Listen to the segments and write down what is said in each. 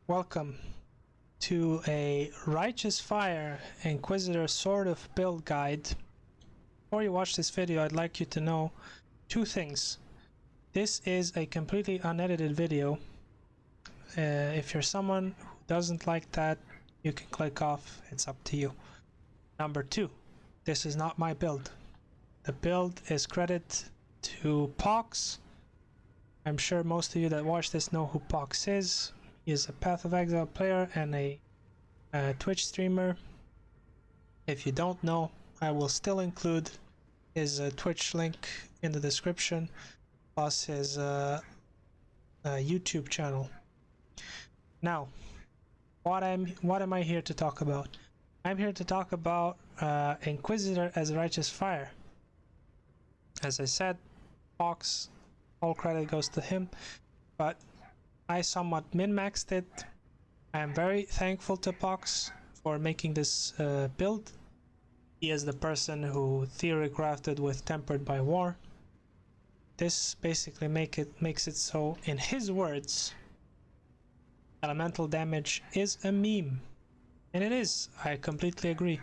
Welcome to a Righteous Fire Inquisitor sort of build guide. Before you watch this video, I'd like you to know two things. This is a completely unedited video. If you're someone who doesn't like that, you can click off, it's up to you. Number two, this is not my build. The build is credit to Pohx. I'm sure most of you that watch this know who Pohx is. He is a Path of Exile player and a Twitch streamer. If you don't know, I will still include his Twitch link in the description, plus his YouTube channel. Now, what am I here to talk about? I'm here to talk about Inquisitor as Righteous Fire. As I said, Pohx, all credit goes to him, but I somewhat min-maxed it. I am very thankful to Pohx for making this build. He is the person who theory crafted with Tempered by War. This basically makes it so, in his words, elemental damage is a meme. And it is, I completely agree.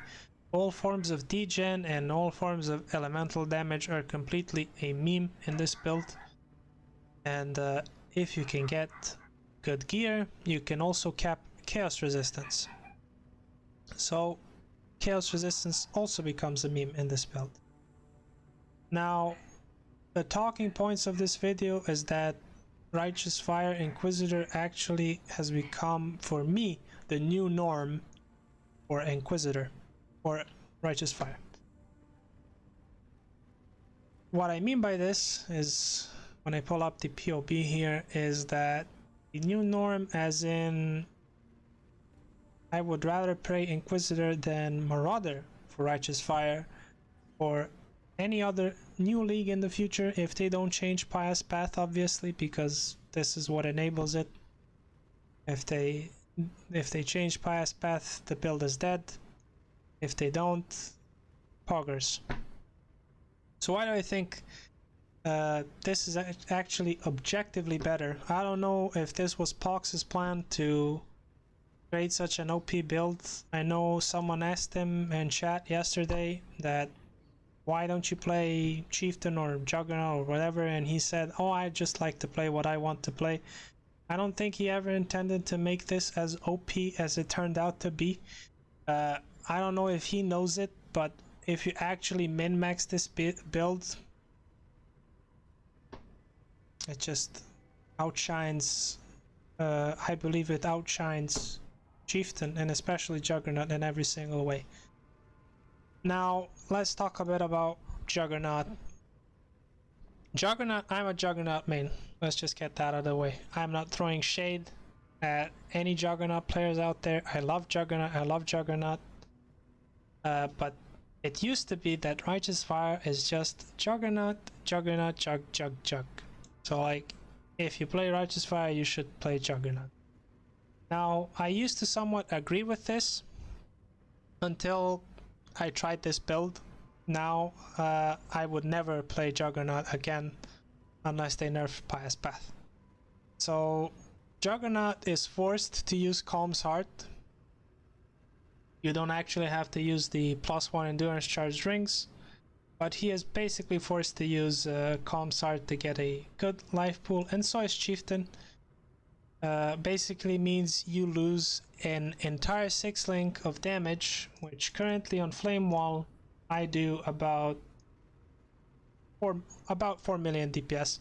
All forms of degen and all forms of elemental damage are completely a meme in this build. And if you can get good gear, you can also cap chaos resistance. So chaos resistance also becomes a meme in this build. Now, the talking points of this video is that Righteous Fire Inquisitor actually has become, for me, the new norm for Inquisitor or Righteous Fire. What I mean by this is, when I pull up the PoE here, is that the new norm, as in I would rather play Inquisitor than Marauder for Righteous Fire or any other new league in the future, if they don't change Pious Path, obviously, because this is what enables it. If they change Pious Path, the build is dead. If they don't, poggers. So why do I think this is actually objectively better? I don't know if this was Pohx's plan to create such an OP build. I know someone asked him in chat yesterday that why don't you play Chieftain or Juggernaut or whatever, and he said, oh, I just like to play what I want to play. I don't think he ever intended to make this as OP as it turned out to be. I don't know if he knows it, but if you actually min-max this build, it just outshines, I believe it outshines Chieftain and especially Juggernaut in every single way. Now, let's talk a bit about Juggernaut. I'm a Juggernaut main. Let's just get that out of the way. I'm not throwing shade at any Juggernaut players out there. I love Juggernaut. But it used to be that Righteous Fire is just Juggernaut, Jug. So like, if you play Righteous Fire, you should play Juggernaut. Now, I used to somewhat agree with this until I tried this build. Now, I would never play Juggernaut again unless they nerf Pious Path. So, Juggernaut is forced to use Calm's Heart. You don't actually have to use the +1 endurance charged rings, but he is basically forced to use Calm's Heart to get a good life pool, and so is Chieftain. Basically means you lose an entire 6 link of damage, which currently on Flame Wall I do about 4 million DPS.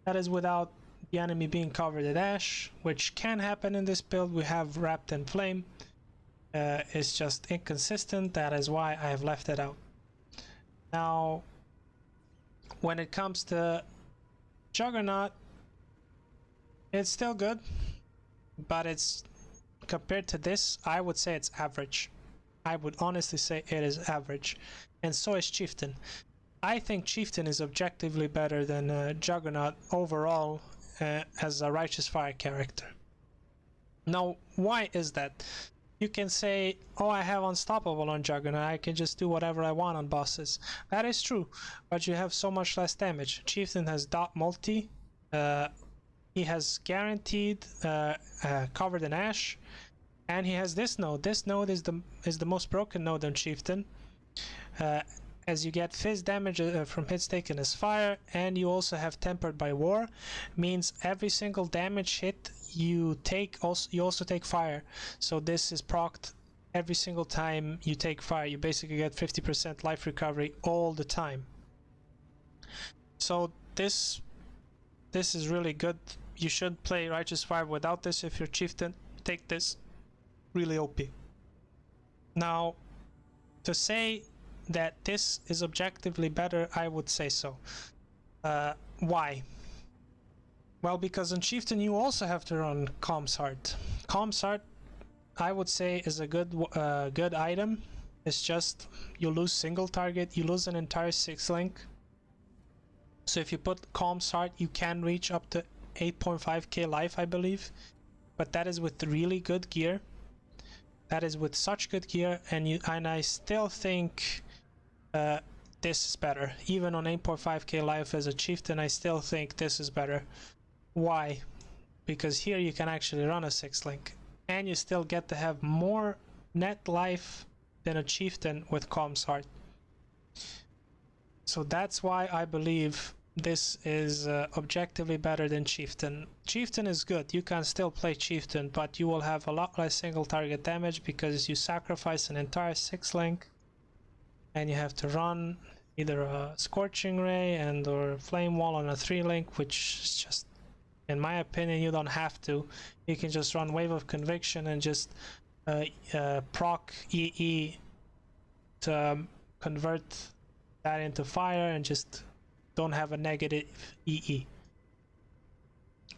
That is without the enemy being covered in ash, which can happen in this build. We have Wrapped in Flame. It's just inconsistent. That is why I have left it out. Now, when it comes to Juggernaut, it's still good, but it's, compared to this, I would say it's average. I would honestly say it is average, and so is Chieftain. I think Chieftain is objectively better than Juggernaut overall as a Righteous Fire character. Now, why is that? You can say, oh, I have Unstoppable on Juggernaut, I can just do whatever I want on bosses. That is true, but you have so much less damage. Chieftain has dot multi. he has guaranteed covered in ash, and he has this node. This node is the most broken node on Chieftain, as you get fizz damage from hits taken as fire, and you also have tempered by war, means every single damage hit you take you also take fire. So this is procced every single time you take fire. You basically get 50% life recovery all the time. So this is really good. You should play Righteous Fire without this if you're Chieftain. Take this. Really OP. Now, to say that this is objectively better, I would say so. Why? Well, because on Chieftain you also have to run Calm's Heart. Calm's Heart, I would say, is a good item. It's just you lose single target, you lose an entire 6-link. So if you put Calm's Heart, you can reach up to 8.5k life, I believe. But that is with really good gear. That is with such good gear, and I still think this is better. Even on 8.5k life as a Chieftain, I still think this is better. Why? Because here you can actually run a 6-link, and you still get to have more net life than a Chieftain with Calm's Heart. So that's why I believe this is objectively better than Chieftain. Chieftain is good, you can still play Chieftain, but you will have a lot less single target damage because you sacrifice an entire 6-link and you have to run either a Scorching Ray and or Flame Wall on a 3-link, which is just, in my opinion, you don't have to. You can just run Wave of Conviction and just proc EE to convert that into fire and just don't have a negative EE.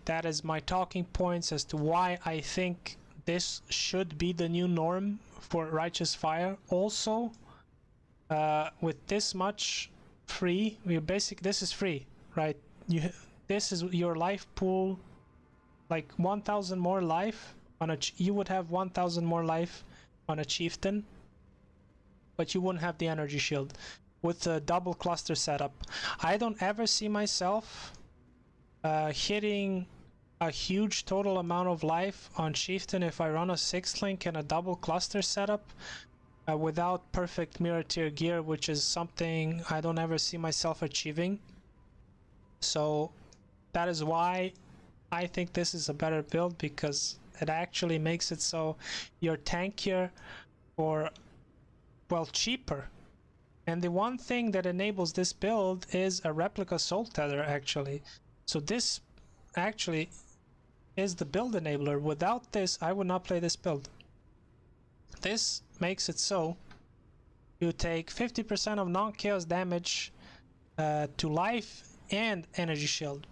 That is my talking points as to why I think this should be the new norm for Righteous Fire. Also, with this much free, this is free, right? This is your life pool, like 1,000 more life on you would have 1,000 more life on a Chieftain, but you wouldn't have the energy shield. With a double cluster setup, I don't ever see myself hitting a huge total amount of life on Chieftain if I run a 6-link and a double cluster setup without perfect mirror tier gear, which is something I don't ever see myself achieving. So that is why I think this is a better build, because it actually makes it so you're tankier or, well, cheaper. And the one thing that enables this build is a replica soul tether, actually. So this actually is the build enabler. Without this, I would not play this build. This makes it so you take 50% of non-chaos damage to life and energy shield.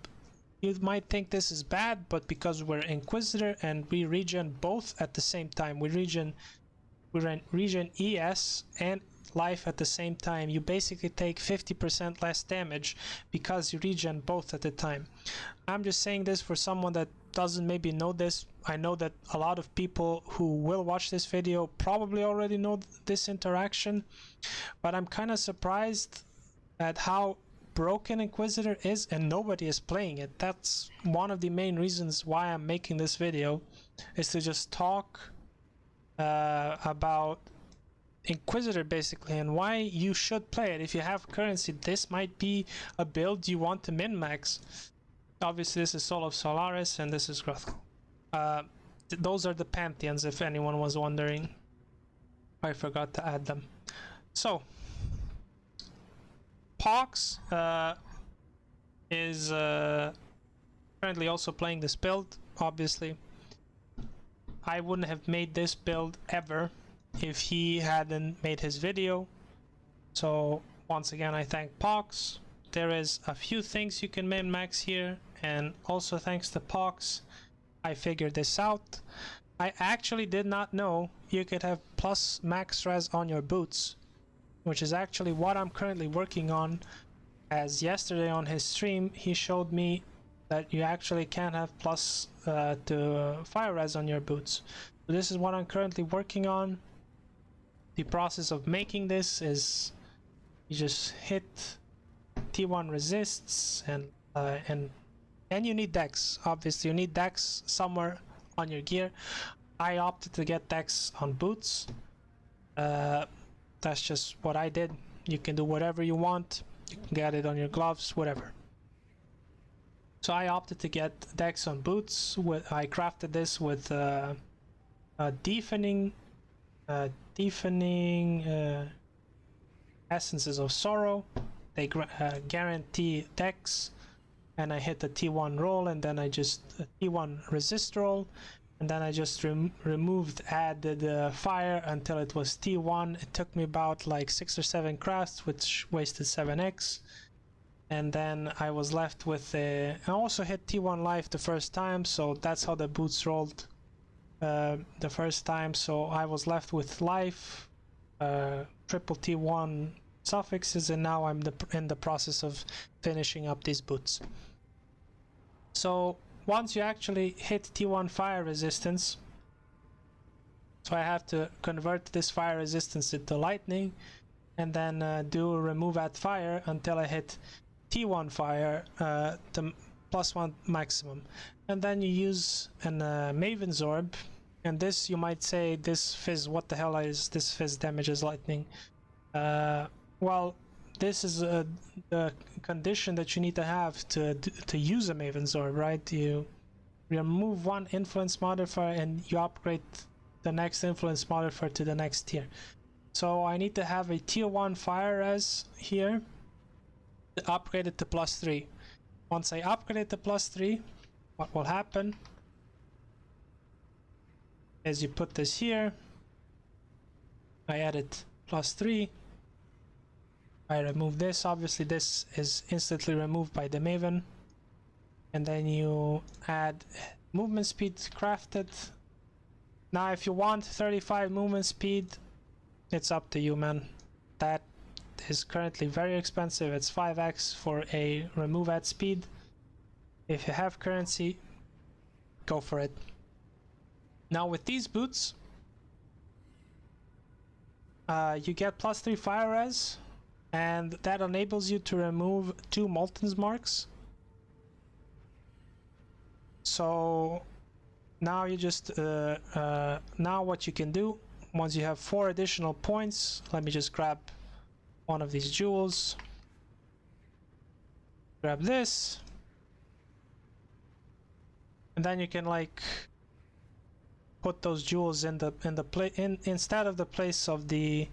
You might think this is bad, but because we're Inquisitor and we regen both at the same time, we regen ES and life at the same time, you basically take 50% less damage because you regen both at the time. I'm just saying this for someone that doesn't maybe know this. I know that a lot of people who will watch this video probably already know this interaction, but I'm kind of surprised at how broken Inquisitor is and nobody is playing it. That's one of the main reasons why I'm making this video, is to just talk about Inquisitor basically, and why you should play it. If you have currency, this might be a build you want to min-max. Obviously this is Soul of Solaris and this is Gruthal. Those are the Pantheons, if anyone was wondering. I forgot to add them. So Pohx is currently also playing this build. Obviously I wouldn't have made this build ever if he hadn't made his video. So once again, I thank Pohx. There is a few things you can min-max here, and also thanks to Pohx I figured this out. I actually did not know you could have plus max res on your boots, which is actually what I'm currently working on, as yesterday on his stream he showed me that you actually can have plus to fire res on your boots. So this is what I'm currently working on. The process of making this is you just hit T1 resists and And you need dex, obviously. You need dex somewhere on your gear. I opted to get dex on boots. That's just what I did. You can do whatever you want. You can get it on your gloves, whatever. So I opted to get dex on boots. I crafted this with deafening essences of sorrow. They guarantee dex, and I hit the T1 roll, and then I just T1 resist roll, and then I just added fire until it was T1. It took me about like 6 or 7 crafts, which wasted 7x. And then I was left with I also hit T1 life the first time, so that's how the boots rolled the first time. So I was left with life, triple T1 suffixes, and now I'm in the process of finishing up these boots. So once you actually hit T1 fire resistance, so I have to convert this fire resistance into lightning, and then do remove at fire until I hit T1 fire to +1 maximum. And then you use an Maven's Orb, and this, you might say, this fizz, what the hell is this fizz damages lightning? Well, this is the condition that you need to have to use a Maven's Orb, right? You remove 1 influence modifier and you upgrade the next influence modifier to the next tier. So I need to have a tier 1 fire res here, upgrade it to +3. Once I upgrade it to +3, what will happen is you put this here, I add it +3, I remove this, obviously this is instantly removed by the Maven, and then you add movement speed crafted. Now if you want 35 movement speed, it's up to you, man. That is currently very expensive. It's 5x for a remove at speed. If you have currency, go for it. Now with these boots, you get +3 fire res, and that enables you to remove 2 Molten's marks. So now you just now what you can do, once you have 4 additional points, let me just grab one of these jewels, grab this, and then you can like put those jewels in the instead of the place of the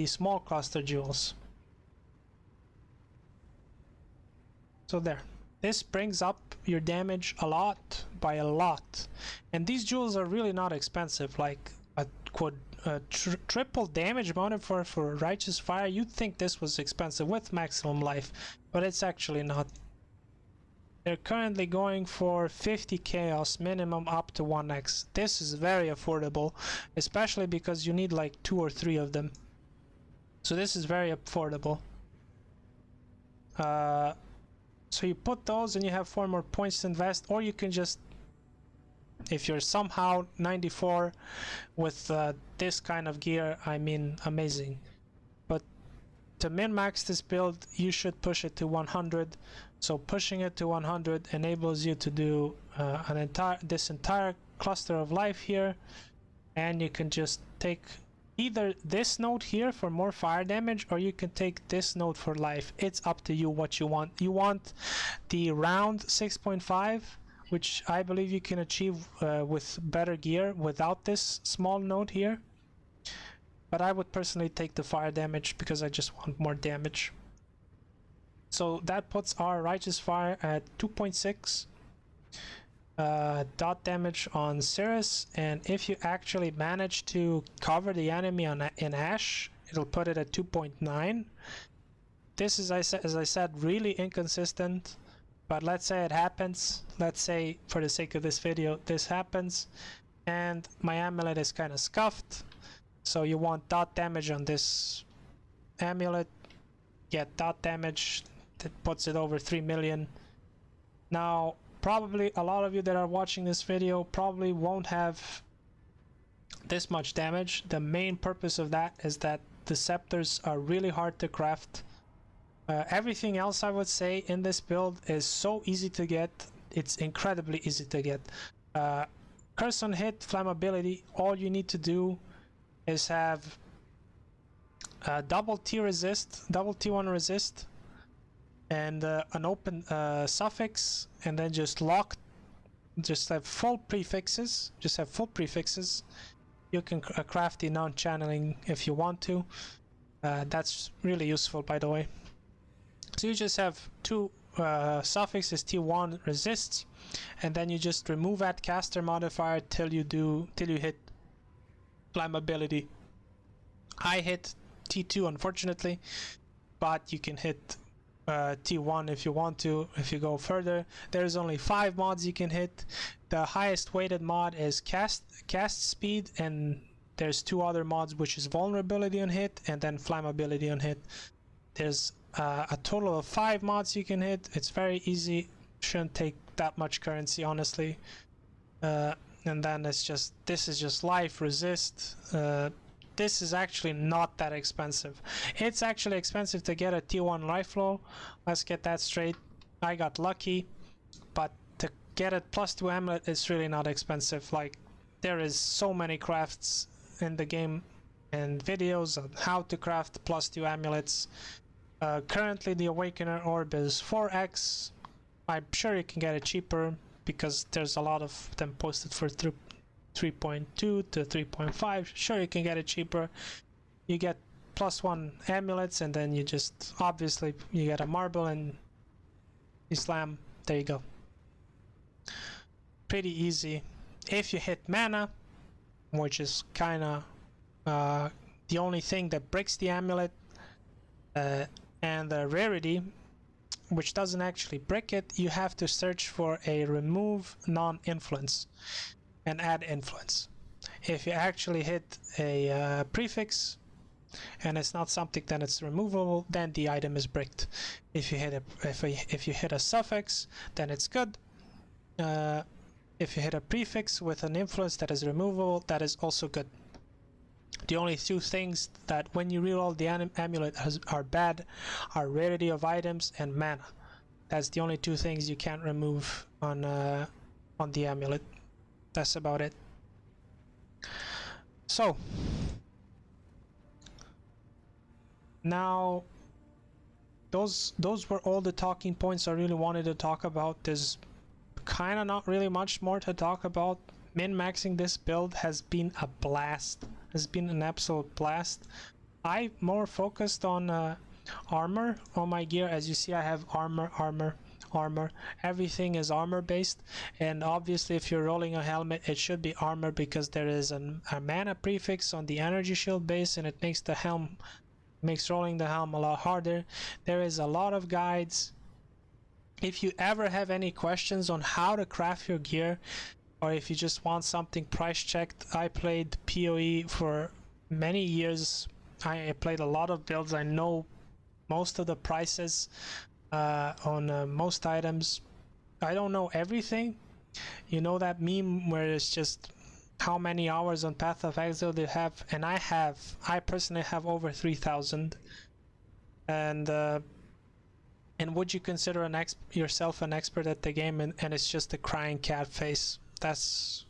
small cluster jewels. So there, this brings up your damage a lot, by a lot, and these jewels are really not expensive. Like a triple damage modifier for Righteous Fire, you'd think this was expensive with maximum life, but it's actually not. They're currently going for 50 chaos minimum up to 1x. This is very affordable, especially because you need like 2 or 3 of them. So this is very affordable. So you put those and you have 4 more points to invest, or you can just, if you're somehow 94 with this kind of gear, I mean, amazing. But to min-max this build, you should push it to 100. So pushing it to 100 enables you to do this entire cluster of life here, and you can just take either this node here for more fire damage, or you can take this node for life. It's up to you what you want. You want the round 6.5, which I believe you can achieve with better gear without this small node here. But I would personally take the fire damage because I just want more damage. So that puts our Righteous Fire at 2.6 dot damage on Sirus, and if you actually manage to cover the enemy in Ash, it'll put it at 2.9. This is, as I said, really inconsistent, but let's say it happens. Let's say, for the sake of this video, this happens, and my amulet is kind of scuffed. So you want dot damage on this amulet, get dot damage, that puts it over 3 million. Now, probably a lot of you that are watching this video probably won't have this much damage. The main purpose of that is that the scepters are really hard to craft. Everything else I would say in this build is so easy to get. It's incredibly easy to get. Curse on hit, flammability. All you need to do is have double T resist, double T1 resist, and an open suffix, and then just lock. Just have full prefixes. Just have full prefixes. You can craft the non-channeling if you want to. That's really useful, by the way. So you just have two suffixes, T1 resists, and then you just remove that caster modifier till you hit flammability. I hit T2 unfortunately, but you can hit T1 if you want to. If you go further, there's only 5 mods you can hit. The highest weighted mod is cast speed, and there's 2 other mods, which is vulnerability on hit and then flammability on hit. There's a total of 5 mods you can hit. It's very easy, shouldn't take that much currency honestly. And then this is just life, resist. This is actually not that expensive. It's actually expensive to get a T1 life flow. Let's get that straight. I got lucky, but to get it +2 amulet is really not expensive. Like, there is so many crafts in the game and videos on how to craft +2 amulets. Currently the Awakener orb is 4x. I'm sure you can get it cheaper because there's a lot of them posted for 3.2 to 3.5. Sure, you can get it cheaper. You get +1 amulets, and then you just obviously you get a marble and you slam. There you go. Pretty easy. If you hit mana, which is kind of the only thing that breaks the amulet, and the rarity, which doesn't actually break it, you have to search for a remove non-influence and add influence. If you actually hit a prefix and it's not something that it's removable, then the item is bricked. If you hit a suffix, then it's good. If you hit a prefix with an influence that is removable, that is also good. The only 2 things that when you reroll the amulet are bad are rarity of items and mana. That's the only 2 things you can't remove on the amulet. That's about it. So now those were all the talking points I really wanted to talk about. There's kind of not really much more to talk about. Min-maxing this build has been a blast. Has been an absolute blast. I more focused on armor on my gear. As you see, I have armor. Everything is armor based, and obviously if you're rolling a helmet, it should be armor because there is a mana prefix on the energy shield base, and it makes rolling the helm a lot harder. There is a lot of guides. If you ever have any questions on how to craft your gear, or if you just want something price checked, I played PoE for many years. I played a lot of builds. I know most of the prices on most items. I don't know everything. You know that meme where it's just how many hours on Path of Exile they have, and I personally have over 3,000. And would you consider yourself an expert at the game, and it's just a crying cat face? That's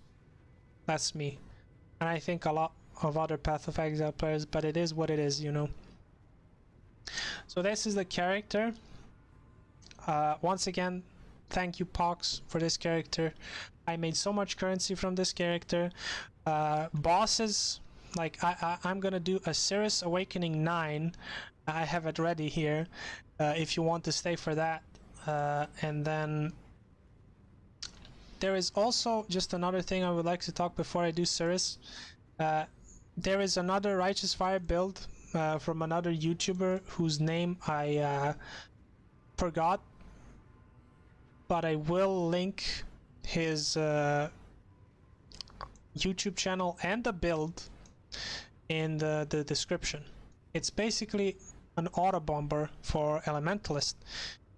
me, and I think a lot of other Path of Exile players, but it is what it is, you know. So this is the character. Once again, thank you Pohx for this character. I made so much currency from this character. Bosses, like I'm gonna do a Sirus Awakening 9. I have it ready here if you want to stay for that. And then there is also just another thing I would like to talk before I do Sirus. There is another Righteous Fire build from another YouTuber whose name I forgot, but I will link his YouTube channel and the build in the description. It's basically an auto bomber for Elementalist,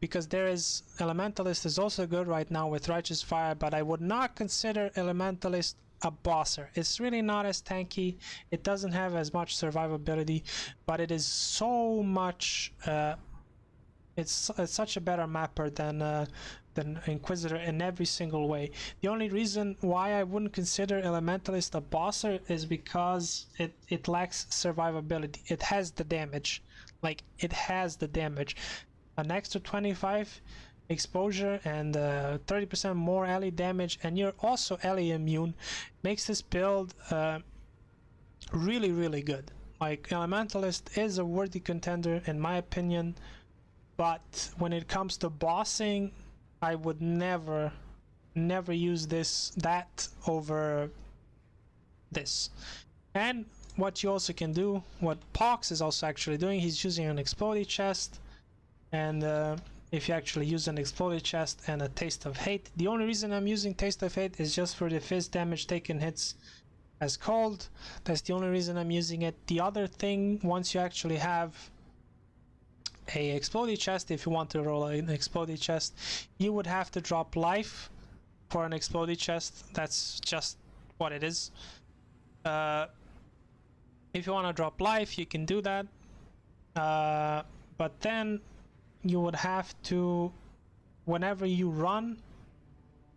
because Elementalist is also good right now with Righteous Fire, but I would not consider Elementalist a bosser. It's really not as tanky, it doesn't have as much survivability, but it is so much It's such a better mapper than Inquisitor in every single way. The only reason why I wouldn't consider Elementalist a bosser is because it lacks survivability. It has the damage, like it has the damage. An extra 25 exposure and 30% more ally damage, and you're also ally immune, makes this build really, really good. Like, Elementalist is a worthy contender in my opinion, but when it comes to bossing, I would never use that over this. And what you also can do, what Pohx is also actually doing, he's using an exploded chest, and if you actually use an exploded chest and a taste of hate, the only reason I'm using taste of hate is just for the fizz damage taken hits as cold. That's the only reason I'm using it. The other thing, once you actually have a exploded chest, if you want to roll an exploded chest, you would have to drop life for an exploded chest. That's just what it is. If you want to drop life, you can do that, but then you would have to, whenever you run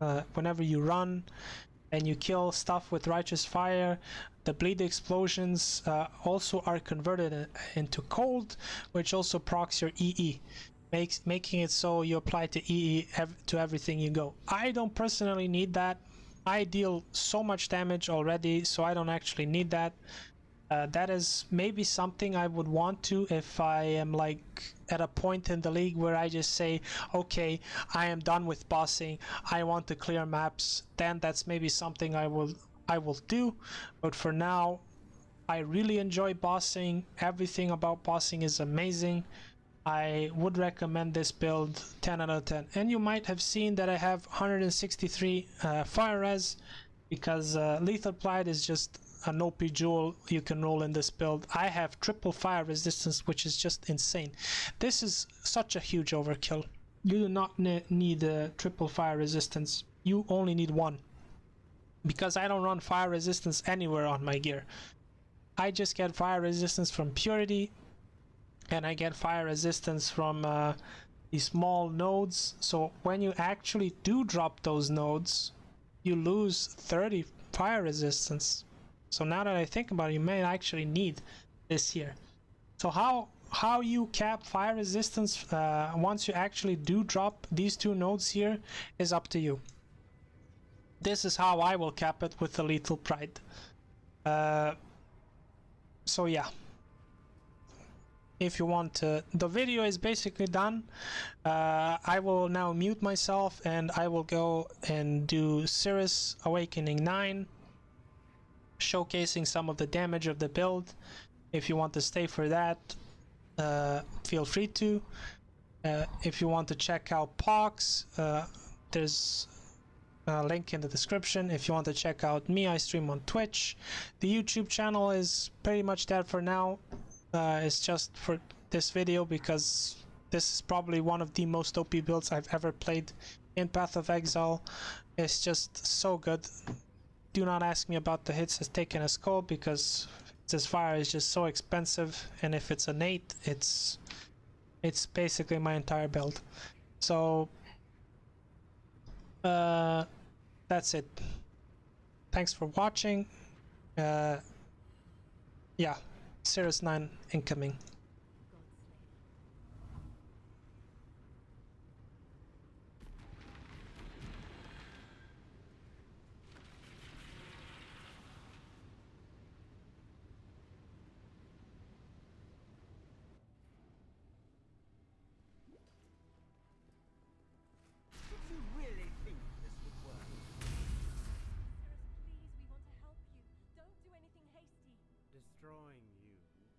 and you kill stuff with righteous fire, the bleed explosions also are converted into cold, which also procs your EE, making it so you apply to EE to everything you go. I don't personally need that. I deal so much damage already, so I don't actually need that. That is maybe something I would want to if I am like at a point in the league where I just say, okay, I am done with bossing, I want to clear maps. Then that's maybe something I will do. But for now, I really enjoy bossing. Everything about bossing is amazing. I would recommend this build 10 out of 10. And you might have seen that I have 163 fire res, because Lethal Plight is just an OP jewel you can roll in this build. I have triple fire resistance, which is just insane. This is such a huge overkill. You do not need triple fire resistance. You only need one, because I don't run fire resistance anywhere on my gear. I just get fire resistance from Purity, and I get fire resistance from these small nodes. So when you actually do drop those nodes, you lose 30 fire resistance. So now that I think about it, you may actually need this here. So how you cap fire resistance once you actually do drop these two nodes here is up to you. This is how I will cap it with the Lethal Pride. So yeah, if you want to, the video is basically done. I will now mute myself and I will go and do Sirus Awakening 9, showcasing some of the damage of the build. If you want to stay for that, feel free to. If you want to check out Pohx, there's a link in the description. If you want to check out me, I stream on Twitch. The YouTube channel is pretty much there for now. It's just for this video because this is probably one of the most OP builds I've ever played in Path of Exile. It's just so good. Do not ask me about the hits as taken as cold, because this fire is just so expensive, and if it's an 8, it's basically my entire build. So that's it. Thanks for watching. Yeah, Sirus 9 incoming. Destroying you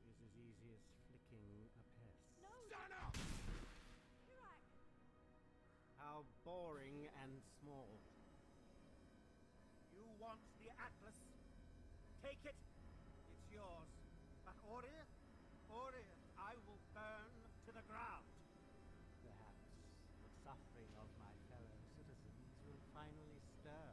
is as easy as flicking a pest. No! Stand up! Kirak! How boring and small. You want the Atlas? Take it. It's yours. But Ori, I will burn to the ground. Perhaps the suffering of my fellow citizens will finally stir.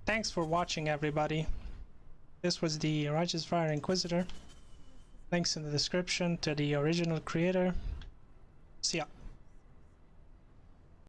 thanks for watching, everybody. This was the Righteous Fire Inquisitor. Links in the description to the original creator. See ya.